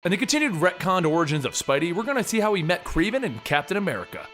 In the continued retconned origins of Spidey, we're gonna see how he met Kraven and Captain America.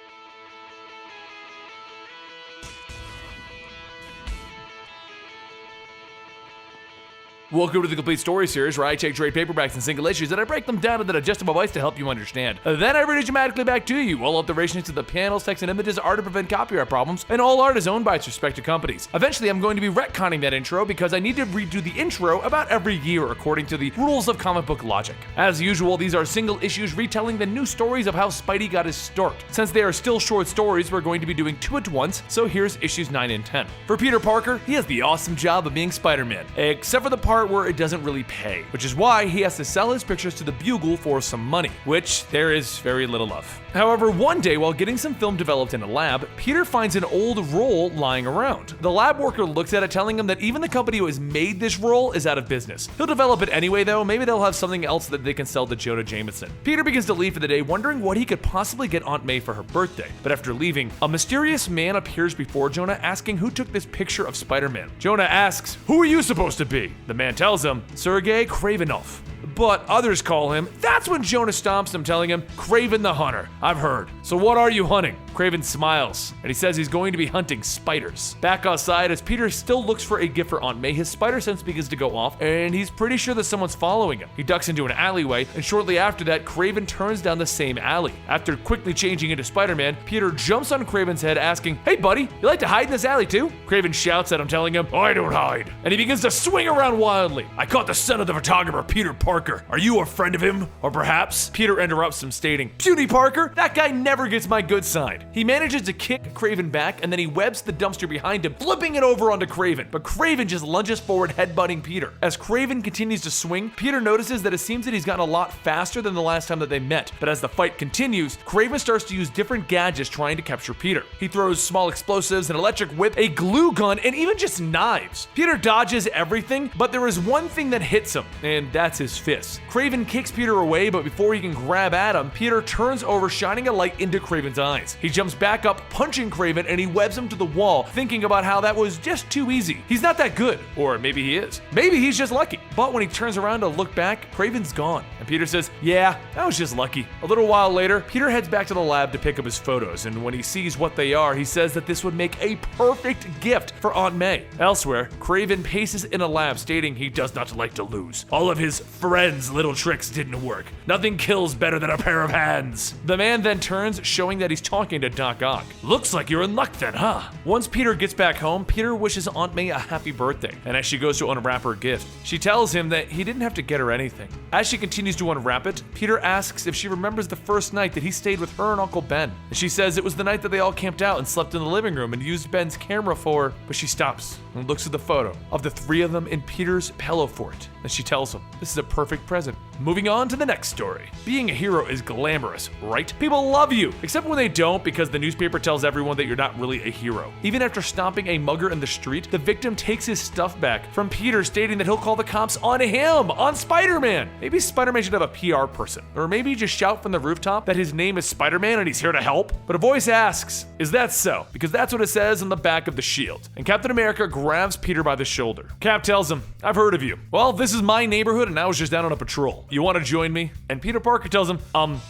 Welcome to the Complete Story Series, where I take trade paperbacks and single issues and I break them down into digestible bites to help you understand. Then I read it dramatically back to you. All alterations to the panels, text, and images are to prevent copyright problems, and all art is owned by its respective companies. Eventually, I'm going to be retconning that intro because I need to redo the intro about every year according to the rules of comic book logic. As usual, these are single issues retelling the new stories of how Spidey got his start. Since they are still short stories, we're going to be doing 2 at once, so here's issues 9 and 10. For Peter Parker, he has the awesome job of being Spider-Man, except for the part where it doesn't really pay, which is why he has to sell his pictures to the Bugle for some money, which there is very little of. However, one day while getting some film developed in a lab, Peter finds an old roll lying around. The lab worker looks at it, telling him that even the company who has made this roll is out of business. He'll develop it anyway though, maybe they'll have something else that they can sell to Jonah Jameson. Peter begins to leave for the day, wondering what he could possibly get Aunt May for her birthday. But after leaving, a mysterious man appears before Jonah, asking who took this picture of Spider-Man. Jonah asks, "Who are you supposed to be?" The man tells him, "Sergei Kravenov." But others call him. That's when Jonah stomps him, telling him, "Kraven the Hunter, I've heard. So what are you hunting?" Kraven smiles, and he says he's going to be hunting spiders. Back outside, as Peter still looks for a gift for Aunt May, his spider sense begins to go off, and he's pretty sure that someone's following him. He ducks into an alleyway, and shortly after that, Kraven turns down the same alley. After quickly changing into Spider-Man, Peter jumps on Kraven's head, asking, "Hey buddy, you like to hide in this alley too?" Kraven shouts at him, telling him, "I don't hide." And he begins to swing around wildly. "I caught the son of the photographer, Peter Parker. Are you a friend of him? Or perhaps?" Peter interrupts him, stating, "Puny Parker? That guy never gets my good side." He manages to kick Kraven back, and then he webs the dumpster behind him, flipping it over onto Kraven. But Kraven just lunges forward, headbutting Peter. As Kraven continues to swing, Peter notices that it seems that he's gotten a lot faster than the last time that they met. But as the fight continues, Kraven starts to use different gadgets trying to capture Peter. He throws small explosives, an electric whip, a glue gun, and even just knives. Peter dodges everything, but there is one thing that hits him, and that's his fist. Kraven kicks Peter away, but before he can grab at him, Peter turns over, shining a light into Kraven's eyes. He jumps back up, punching Kraven, and he webs him to the wall, thinking about how that was just too easy. He's not that good, or maybe he is. Maybe he's just lucky. But when he turns around to look back, Kraven's gone. And Peter says, "Yeah, that was just lucky." A little while later, Peter heads back to the lab to pick up his photos, and when he sees what they are, he says that this would make a perfect gift for Aunt May. Elsewhere, Kraven paces in a lab, stating he does not like to lose. All of his friends' little tricks didn't work. Nothing kills better than a pair of hands. The man then turns, showing that he's talking to Doc Ock. "Looks like you're in luck then, huh?" Once Peter gets back home, Peter wishes Aunt May a happy birthday, and as she goes to unwrap her gift, she tells him that he didn't have to get her anything. As she continues to unwrap it, Peter asks if she remembers the first night that he stayed with her and Uncle Ben. And she says it was the night that they all camped out and slept in the living room and used Ben's camera for, but she stops and looks at the photo of the 3 of them in Peter's pillow fort. And she tells him, this is a perfect present. Moving on to the next story. Being a hero is glamorous, right? People love you, except when they don't, because the newspaper tells everyone that you're not really a hero. Even after stomping a mugger in the street, the victim takes his stuff back from Peter, stating that he'll call the cops on him, on Spider-Man. Maybe Spider-Man should have a PR person, or maybe just shout from the rooftop that his name is Spider-Man and he's here to help. But a voice asks, is that so? Because that's what it says on the back of the shield. And Captain America grabs Peter by the shoulder. Cap tells him, I've heard of you. Well, this is my neighborhood and I was just down on a patrol. You want to join me? And Peter Parker tells him,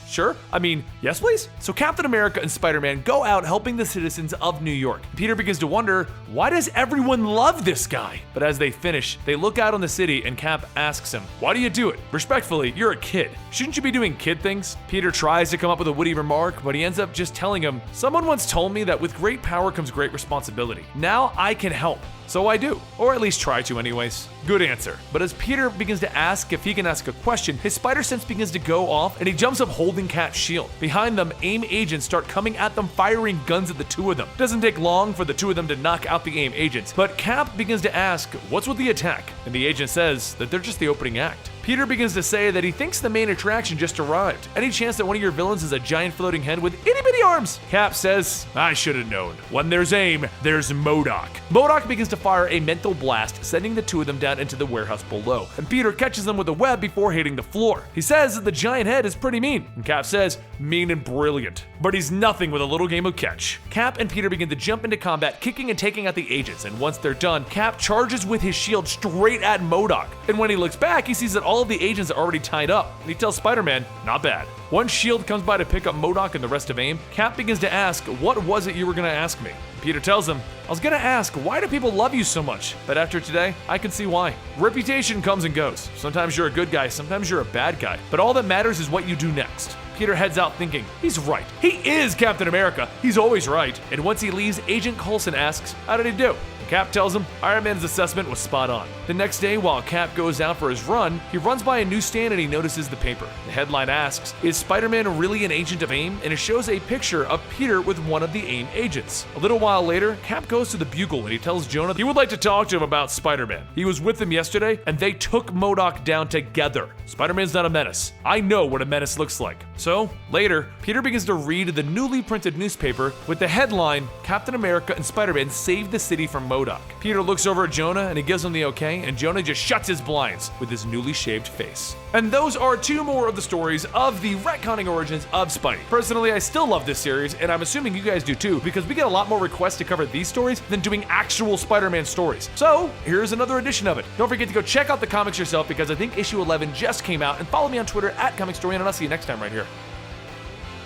sure? I mean, yes please? So Captain America and Spider-Man go out helping the citizens of New York. Peter begins to wonder, why does everyone love this guy? But as they finish, they look out on the city and Cap asks him, why do you do it? Respectfully, you're a kid. Shouldn't you be doing kid things? Peter tries to come up with a witty remark, but he ends up just telling him, someone once told me that with great power comes great responsibility. Now I can help. So I do, or at least try to anyways. Good answer. But as Peter begins to ask if he can ask a question, his spider sense begins to go off and he jumps up holding Cap's shield. Behind them, AIM agents start coming at them, firing guns at the two of them. It doesn't take long for the two of them to knock out the AIM agents, but Cap begins to ask, what's with the attack? And the agent says that they're just the opening act. Peter begins to say that he thinks the main attraction just arrived. Any chance that one of your villains is a giant floating head with itty-bitty arms? Cap says, I should have known. When there's AIM, there's MODOK. MODOK begins to fire a mental blast, sending the two of them down into the warehouse below. And Peter catches them with a web before hitting the floor. He says that the giant head is pretty mean. And Cap says, mean and brilliant. But he's nothing with a little game of catch. Cap and Peter begin to jump into combat, kicking and taking out the agents. And once they're done, Cap charges with his shield straight at MODOK. And when he looks back, he sees that all all of the agents are already tied up, and he tells Spider-Man, not bad. Once S.H.I.E.L.D. comes by to pick up MODOK and the rest of AIM, Cap begins to ask, what was it you were gonna ask me? Peter tells him, I was gonna ask, why do people love you so much? But after today, I can see why. Reputation comes and goes. Sometimes you're a good guy, sometimes you're a bad guy. But all that matters is what you do next. Peter heads out thinking, he's right. He is Captain America. He's always right. And once he leaves, Agent Coulson asks, how did he do? Cap tells him Iron Man's assessment was spot on. The next day, while Cap goes out for his run, he runs by a newsstand and he notices the paper. The headline asks, is Spider-Man really an agent of AIM? And it shows a picture of Peter with one of the AIM agents. A little while later, Cap goes to the Bugle and he tells Jonah he would like to talk to him about Spider-Man. He was with him yesterday and they took MODOK down together. Spider-Man's not a menace. I know what a menace looks like. So, later, Peter begins to read the newly printed newspaper with the headline, Captain America and Spider-Man saved the city from MODOK. Peter looks over at Jonah and he gives him the okay, and Jonah just shuts his blinds with his newly shaved face. And those are 2 more of the stories of the retconning origins of Spidey. Personally, I still love this series, and I'm assuming you guys do too, because we get a lot more requests to cover these stories than doing actual Spider-Man stories. So, here's another edition of it. Don't forget to go check out the comics yourself, because I think issue 11 just came out, and follow me on Twitter at Comicstorian, and I'll see you next time right here.